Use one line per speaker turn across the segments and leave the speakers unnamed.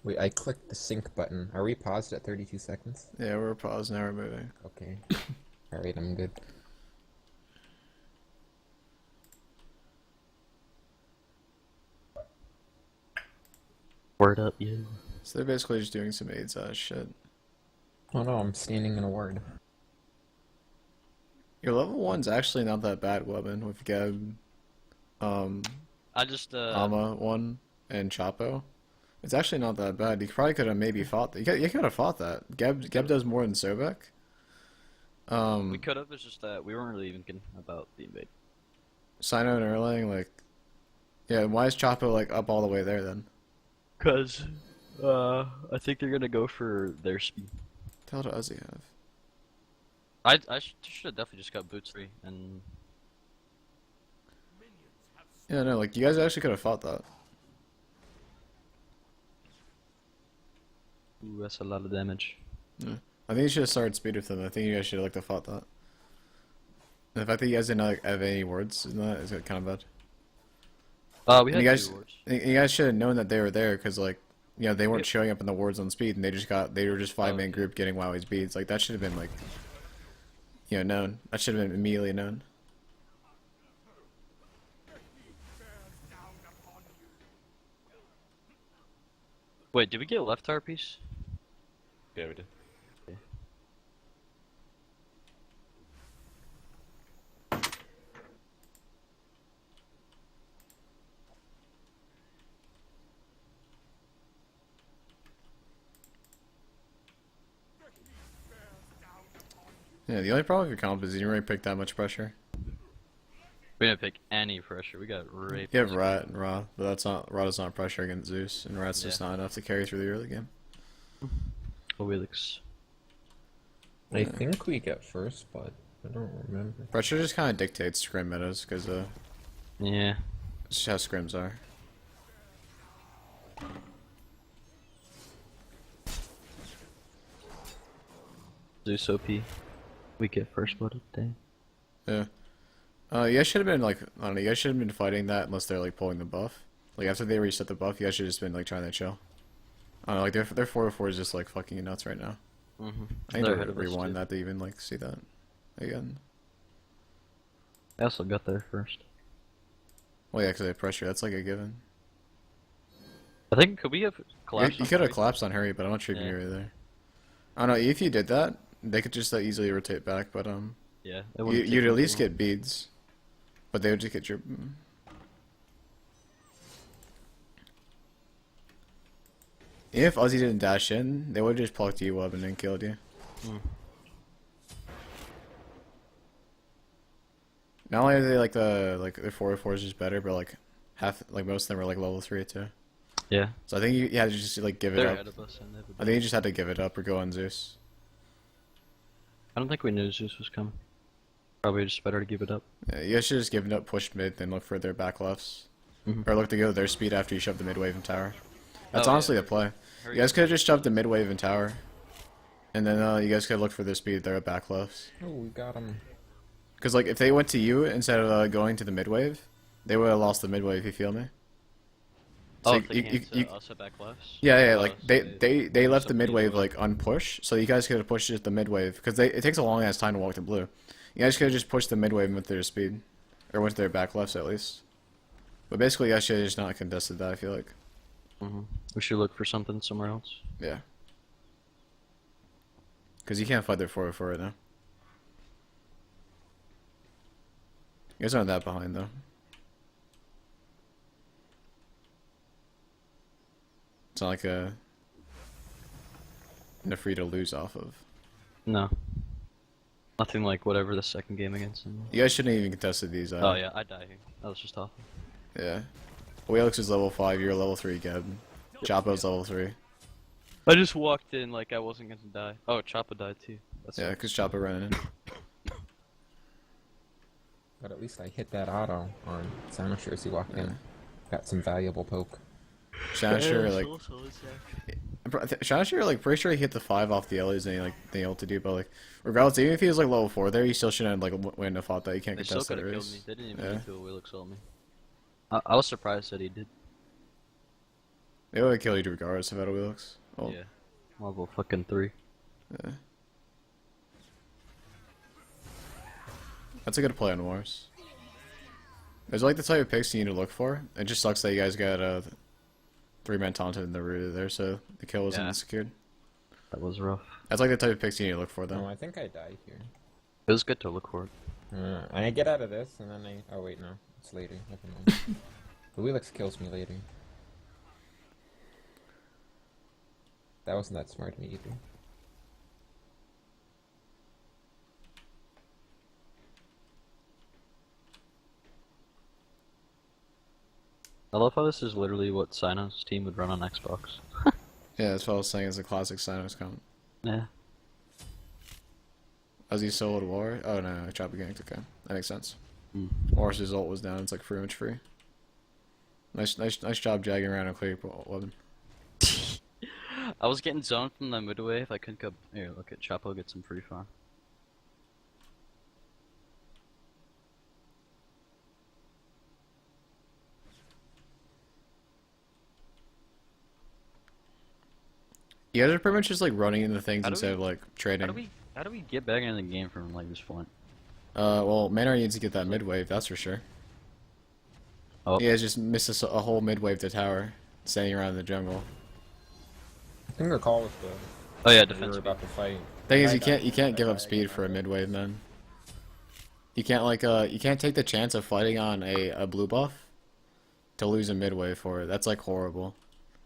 Wait, I clicked the sync button. Are we paused at 32 seconds?
Yeah, we're paused now. We're moving.
Okay. Alright, I'm good.
Word up, you.
So they're basically just doing some AIDS shit.
Oh no, I'm standing in a ward.
Your level one's actually not that bad, Weapon, with Geb, um,
I just
Ama one, and Chapo. It's actually not that bad. You probably could have maybe fought that. You could have fought that. Geb does more than Sobek.
we could have. It's just that we weren't really even thinking about the invade.
Sino and Erlang, like, yeah. Why is Chapo like up all the way there then?
Cause, I think they're gonna go for their speed.
What the hell does he have?
I should have definitely just got boots 3 and
Yeah, no, like you guys actually could have fought that.
ooh, that's a lot of damage.
Yeah. I think you should have started speed with them. I think you guys should have like to fought that. And the fact that you guys didn't like have any words is kind of bad.
We
And
had
you guys,
2 wards.
you guys should have known that they were there because like, you know, they weren't
Yep.
showing up in the wards on speed, and they were just 5-man
okay.
group getting Wowie's beads. Like that should have been like, you know, known. That should have been immediately known.
Wait, did we get a left tower piece?
Yeah, we did.
Okay.
Yeah, the only problem with your comp is you didn't really pick that much pressure.
We didn't pick any pressure. We got raped.
You have Rat and Ra, but that's not Ra does not pressure against Zeus, and Rat's just
Yeah.
not enough to carry through the early game.
Oh, Wilix.
I think we get first, but I don't remember.
Pressure just kind of dictates Scrim metas, because
Yeah.
it's just how Scrims are.
Zeus OP. We get first blood day.
Yeah. You guys should have been like, I don't know, you guys should have been fighting that unless they're like pulling the buff. Like after they reset the buff, you guys should have just been like trying to chill. I don't know, like their 404 is just like fucking you nuts right now. I need to rewind that to even like see that again.
I also got there first.
Well, yeah, because they have pressure. That's like a given.
I think could we have collapsed?
You
on
could have
Harry?
collapsed on Harry, but I'm not sure if
Yeah.
you were there. I don't know. If you did that, they could just easily rotate back. But
Yeah. it wouldn't take
you'd
me
at least
too
get beads. But they would just get your. If Ozzy didn't dash in, they would have just plucked you up and then killed you.
long.
Not only are they like their 404 is just better, but like most of them are like level 3 too.
Yeah.
So I think you had to just like give it
They're
up.
ahead of us and everybody.
I think you just had to give it up or go on Zeus.
I don't think we knew Zeus was coming. Probably just better to give it up.
Yeah, you guys should just give it up, push mid, then look for their back lefts.
Mhm.
Or look to go their speed after you shove the mid wave and tower. That's
Oh, yeah.
honestly the play.
Hurry
You guys
up.
could have just shoved the mid wave and tower. And then you guys could look for their speed, their back lefts.
Oh, we got him.
Because like if they went to you instead of going to the mid wave, they would have lost the mid wave, you feel me? So
Oh, if they came to us at back lefts?
yeah,
Oh,
like
so
they left the
somebody
mid wave
would-
like unpushed, so you guys could have pushed just the mid wave because it takes a long ass time to walk to blue. You guys could have just pushed the mid wave with their speed, or with their back lefts at least. But basically, you guys should have just not contested that. I feel like,
We should look for something somewhere else.
yeah, because you can't fight their 404 right now. You guys aren't that behind though. It's not like enough for you to lose off of.
No. Nothing like whatever the second game against him.
You guys shouldn't have even contested these.
Oh yeah, I die here. That was just awful.
Yeah. Whalrus is level 5, you're level 3, Geb. Chapo's level 3.
I just walked in like I wasn't gonna die. Oh, Choppa died too. That's
Yeah, because Chapo ran in.
But at least I hit that auto on Samasher as he walked
Yeah.
in. Got some valuable poke.
Shanasher, like, Shanasher, like, pretty sure he hit the 5 off the Ellie's and he, like, they able to do, but, like, regardless, even if he was, like, level 4 there, he still shouldn't have, like, win a fought that. You can't
They still
contest that
could have killed me.
race.
They didn't even
Yeah.
need to Wilix on me. I was surprised that he did.
They would kill you regardless of how it looks. Oh,
Yeah. Level fucking 3.
yeah. That's a good play on Wars. There's like the type of picks you need to look for. It just sucks that you guys got a 3-man taunted in the root there, so the kill wasn't
Yeah.
secured.
That was rough.
That's like the type of picks you need to look for,
No,
though.
I think I die here.
It was good to look for it.
And I get out of this, and then I... Oh, wait, no. It's later. Never mind. The Wheelix kills me later. That wasn't that smart of me either.
I love how this is literally what Sino's team would run on Xbox.
Yeah, that's what I was saying. It's a classic Sinos count.
Yeah.
As he soloed War? Oh no, Chopper ganked. Okay, that makes sense.
Mm.
War's ult was down. It's like pretty much free. Nice job jagging around and clear weapon.
I was getting zoned from the mid wave. I couldn't go. Here, look at Chapo get some free farm.
You guys are pretty much just like running into things
How do
instead
we-
of like trading.
How do we get back into the game from like this point?
Well, Manor needs to get that mid wave, that's for sure.
Oh,
You guys just missed a whole mid wave to tower, standing around in the jungle.
I think the call was the...
oh yeah,
We were
defense.
about to fight.
Thing is,
I
you
died.
can't give
I
up
died, I
speed
got
for a
my
mid
ult.
wave, man. You can't like you can't take the chance of fighting on a blue buff to lose a mid wave for it. That's like horrible.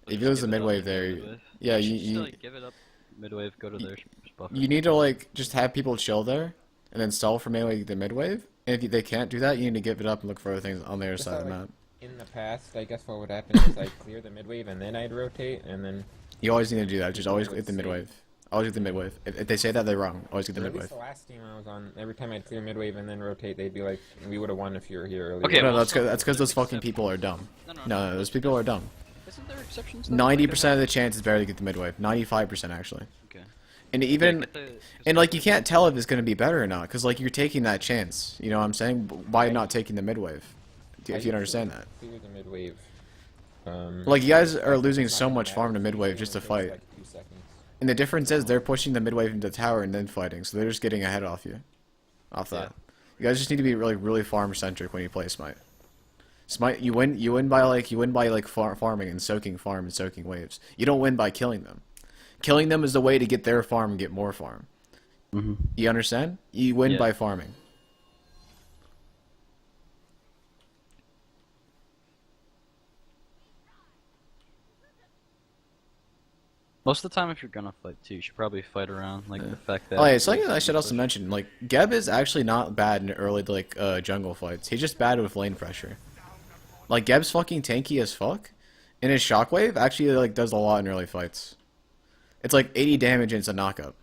If you lose the mid wave there, yeah,
you like, give it up mid wave, go to their buff.
you need to like just have people chill there and then stall for melee the mid wave. And if they can't do that, you need to give it up and look for other things on the other
Just
side of the
like-
map.
In the past, I guess what would happen is I'd clear the mid wave and then I'd rotate, and then...
You always need to do that. Just always
Would
get the mid
say-
wave. Always get the mid wave. If they say that, they're wrong. Always get the
Or
mid
at least
wave.
the last team I was on, every time I'd clear mid wave and then rotate, they'd be like, we would have won if you were here earlier.
Okay,
No,
well,
that's
so
because
there's
those fucking
exceptions.
people are dumb.
No,
No, those people are dumb.
Isn't there exceptions? though?
90% of the chance is better to get the mid wave. 95% actually.
Okay.
And even and like you can't tell if it's gonna be better or not, because like you're taking that chance. You know what I'm saying? By not taking the mid wave. If you don't understand that.
Clear the mid wave.
Like you guys are losing
it's not
so
gonna
much
matter.
farm to mid wave
It
just to
takes,
fight.
like, 2 seconds.
And the difference is they're pushing the mid wave into the tower and then fighting, so they're just getting ahead off you. Off that. You guys just need to be really farm centric when you play Smite. Smite, you win by farming and soaking farm and soaking waves. You don't win by killing them. Killing them is the way to get their farm and get more farm.
Mm-hmm.
You understand? You win
Yeah.
by farming.
Most of the time, if you're gonna fight too, you should probably fight around like the fact that.
Oh yeah, something that I should also mention, like Geb is actually not bad in early like jungle fights. He's just bad with lane pressure. Like Geb's fucking tanky as fuck, and his shockwave actually like does a lot in early fights. It's like 80 damage and it's a knockup.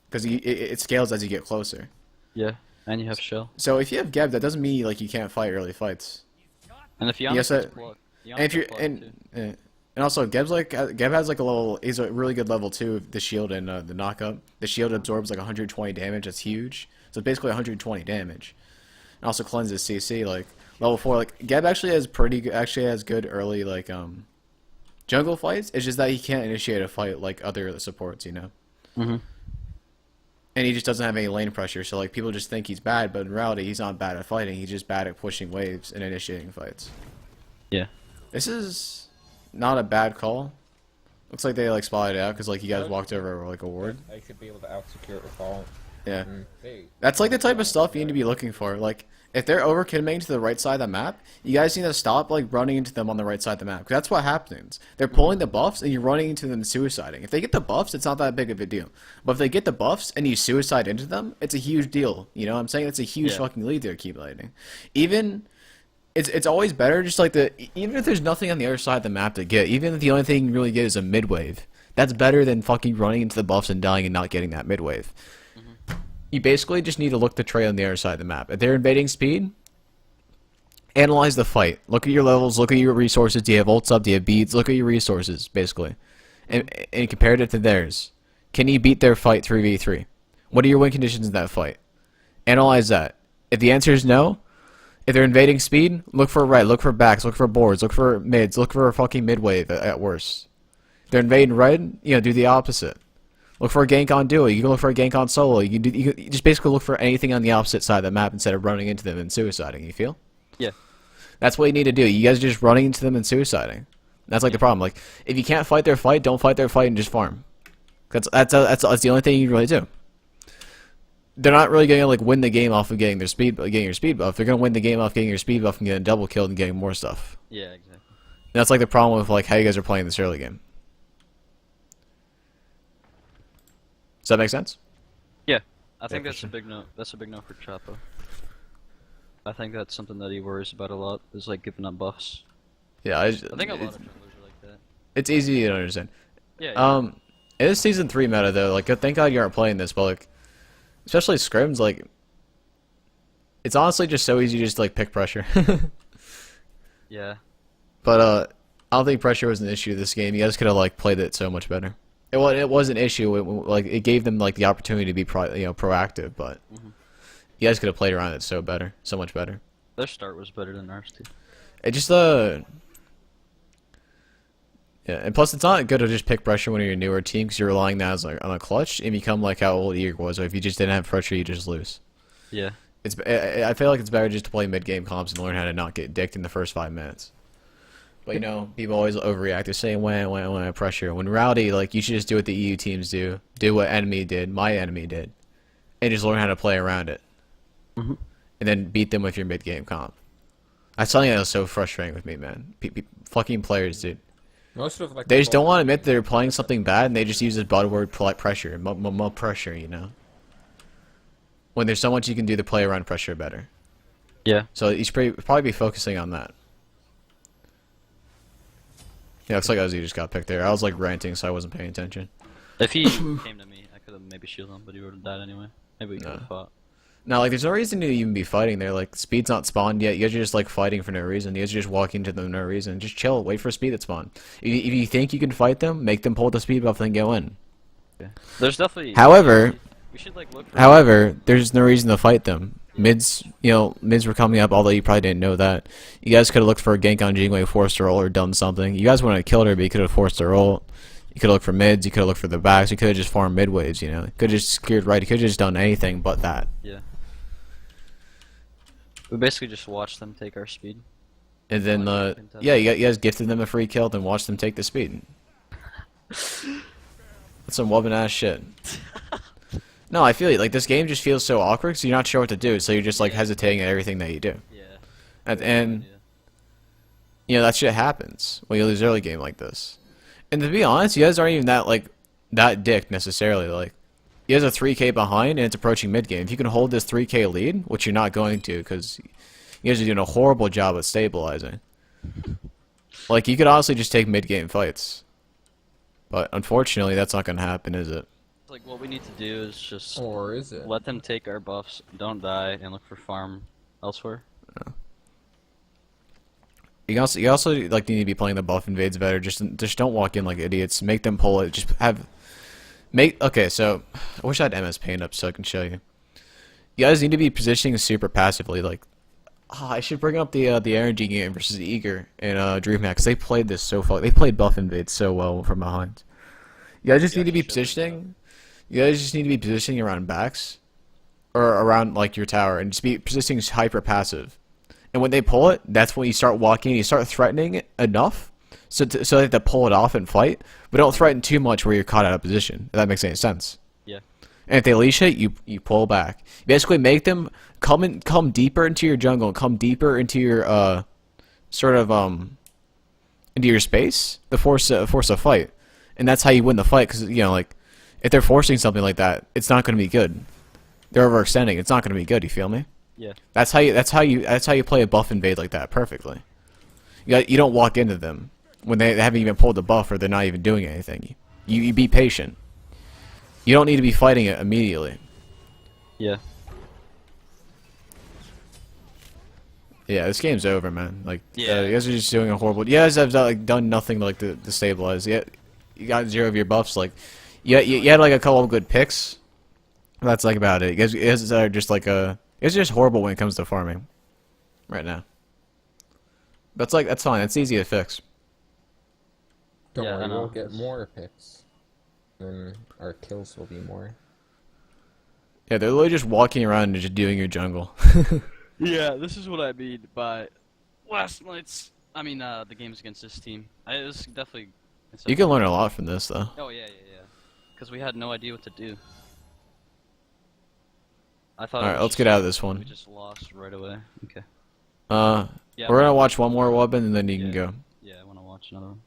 Because it scales as you get closer.
Yeah, and you have shell.
So if you have Geb, that doesn't mean like you can't fight early fights.
And if you
Yes,
honestly
and if you're and also Geb's like Geb has like a level. He's a really good level 2 of the shield and the knockup. The shield absorbs like 120 damage. That's huge. So it's basically 120 damage. And also cleanses CC like level 4. Like Geb actually has good early like jungle fights. It's just that he can't initiate a fight like other supports, you know.
Mm-hmm.
And he just doesn't have any lane pressure, so like people just think he's bad, but in reality he's not bad at fighting. He's just bad at pushing waves and initiating fights.
Yeah.
This is not a bad call. Looks like they like spotted it out because like you guys walked over like a ward.
I should be able to out-secure it with all.
Yeah.
Hey,
That's like the type of stuff you need to be looking for. Like, if they're overcommitting to the right side of the map, you guys need to stop like running into them on the right side of the map. 'Cause that's what happens. They're pulling the buffs and you're running into them and suiciding. If they get the buffs, it's not that big of a deal. But if they get the buffs and you suicide into them, it's a huge deal. You know what I'm saying? It's a huge
Yeah.
fucking lead they're accumulating. Even it's always better just like even if there's nothing on the other side of the map to get, even if the only thing you really get is a mid wave, that's better than fucking running into the buffs and dying and not getting that mid wave. You basically just need to look the trail on the other side of the map. If they're invading speed, analyze the fight. Look at your levels, look at your resources. Do you have ults up? Do you have beads? Look at your resources, basically. And compare it to theirs. Can you beat their fight 3v3? What are your win conditions in that fight? Analyze that. If the answer is no, If they're invading speed, look for right, look for backs, look for boards, look for mids, look for a fucking mid wave at worst. If they're invading red, do the opposite. Look for a gank on duo. You can look for a gank on solo. You can just basically look for anything on the opposite side of the map instead of running into them and suiciding. You feel?
Yeah.
That's what you need to do. You guys are just running into them and suiciding. That's like the problem. Like if you can't fight their fight, don't fight their fight and just farm. That's the only thing you really do. They're not really going to like win the game off of getting your speed buff. They're going to win the game off getting your speed buff and getting double killed and getting more stuff.
Yeah, exactly.
And that's like the problem with like how you guys are playing this early game. Does that make sense?
Yeah, I think
for
that's
sure.
a big no. That's a big no for Chapo. I think that's something that he worries about a lot. Is like giving up buffs.
Yeah,
I think a lot of junglers are like that.
it's easy to understand.
Yeah. Yeah.
It is season 3 meta though. Like, thank God you aren't playing this, but like, especially scrims, like, it's honestly just so easy to just like pick pressure.
Yeah.
But I don't think pressure was an issue this game. You guys could have like played it so much better. It was an issue. Like it gave them like the opportunity to be proactive, but you guys could have played around it so much better.
Their start was better than ours too.
It just yeah, and plus it's not good to just pick pressure when you're a newer team because you're relying that as like on a clutch and become like how old Eager was. Or if you just didn't have pressure, you just lose.
Yeah.
I feel like it's better just to play mid game comps and learn how to not get dicked in the first 5 minutes. But people always overreact. They're saying when pressure. When rowdy, like you should just do what the EU teams do. Do what enemy did, my enemy did, and just learn how to play around it. And then beat them with your mid game comp. That's something that was so frustrating with me, man. Fucking players, dude.
Most of like
They just don't want to admit they're playing something bad, and they just use this buzzword pressure, pressure, When there's so much you can do to play around pressure better.
Yeah.
So you should probably be focusing on that. Yeah, looks like Ozzy just got picked there. I was like ranting, so I wasn't paying attention.
If he came to me, I could have maybe shielded him, but he would have died anyway. Maybe we could have fought.
No, like there's no reason to even be fighting there. Like speed's not spawned yet. You guys are just like fighting for no reason. You guys are just walking to them for no reason. Just chill. Wait for speed to spawn. If you think you can fight them, make them pull the speed buff and go in.
Yeah. There's definitely.
However,
we should like look. For
there's no reason to fight them. Mids were coming up, although you probably didn't know that. You guys could have looked for a gank on Jingwei, forced her ult, or done something. You guys wouldn't have killed her, but you could have forced her ult. You could have looked for mids, you could have looked for the backs, you could have just farmed mid waves, You could have just secured right, you could have just done anything but that.
Yeah. We basically just watched them take our speed.
And then, you guys gifted them a free kill, then watched them take the speed. That's some wubbin' ass shit. No, I feel you. Like, this game just feels so awkward because you're not sure what to do, so you're just, like, hesitating at everything that you do.
Yeah.
And that shit happens when you lose early game like this. And to be honest, you guys aren't even that dick necessarily. Like, you guys are 3k behind and it's approaching mid game. If you can hold this 3k lead, which you're not going to because you guys are doing a horrible job at stabilizing. Like, you could honestly just take mid game fights. But unfortunately, that's not going to happen, is it?
Like, what we need to do is just
Or is it?
let them take our buffs, don't die, and look for farm elsewhere.
You also like need to be playing the buff invades better. Just don't walk in like idiots. Make them pull it. Okay. So I wish I had MS Paint up so I can show you. You guys need to be positioning super passively. Like, I should bring up the energy game versus Eager and DreamHack. They played this so far. They played buff invades so well from behind. You guys just need to be positioning. You guys just need to be positioning around backs, or around like your tower, and just be positioning hyper passive. And when they pull it, that's when you start walking and you start threatening it enough so they have to pull it off and fight, but don't threaten too much where you're caught out of position, if that makes any sense.
Yeah.
And if they leash it, you pull back. You basically make them come deeper into your jungle, come deeper into your into your space to force a fight. And that's how you win the fight, because like if they're forcing something like that, it's not going to be good. They're overextending. It's not going to be good. You feel me?
Yeah.
That's how you play a buff invade like that perfectly. You don't walk into them when they haven't even pulled the buff or they're not even doing anything. You be patient. You don't need to be fighting it immediately.
Yeah.
Yeah, this game's over, man. Like,
Yeah.
you guys are just doing a horrible. You guys have done nothing to stabilize. You got 0 of your buffs. Like, you had like a couple of good picks. That's like about it. You guys are just like you guys are just horrible when it comes to farming. right now. That's like that's fine. It's easy to fix.
Don't
Yeah, I
worry,
know.
we'll get more picks. Then our kills will be more.
Yeah, they're literally just walking around and just doing your jungle.
Yeah, this is what I mean by last night's. I mean, the games against this team. It was definitely.
You can learn a lot from this, though.
Oh yeah. Because we had no idea what to do. I thought.
All right, let's get out of this
We
one.
just lost right away. Okay. Yeah.
We're gonna watch one more weapon and then you can go.
Yeah, I want to watch another one.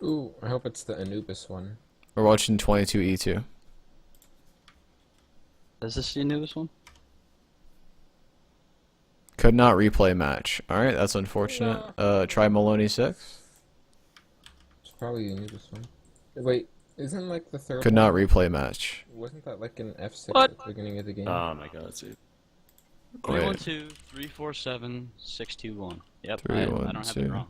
Ooh, I hope it's the Anubis one.
We're watching 22E2.
Is this the newest one?
Could not replay match. All right, that's unfortunate. Try Maloney 6.
It's probably the Anubis one. Wait, isn't like the third
Could
one?
not replay match.
Wasn't that like an F6
What?
at the beginning of the game?
Oh my god, dude.
312 347 621. Yep,
Three,
I
one,
don't have
two.
it wrong.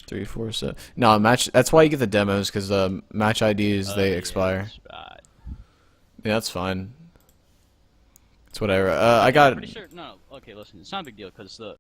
3, 4, 7. No, match. That's why you get the demos, because match IDs they expire.
Yes, right.
Yeah, that's fine. It's whatever. I got.
Pretty sure. No. Okay, listen. It's not a big deal because the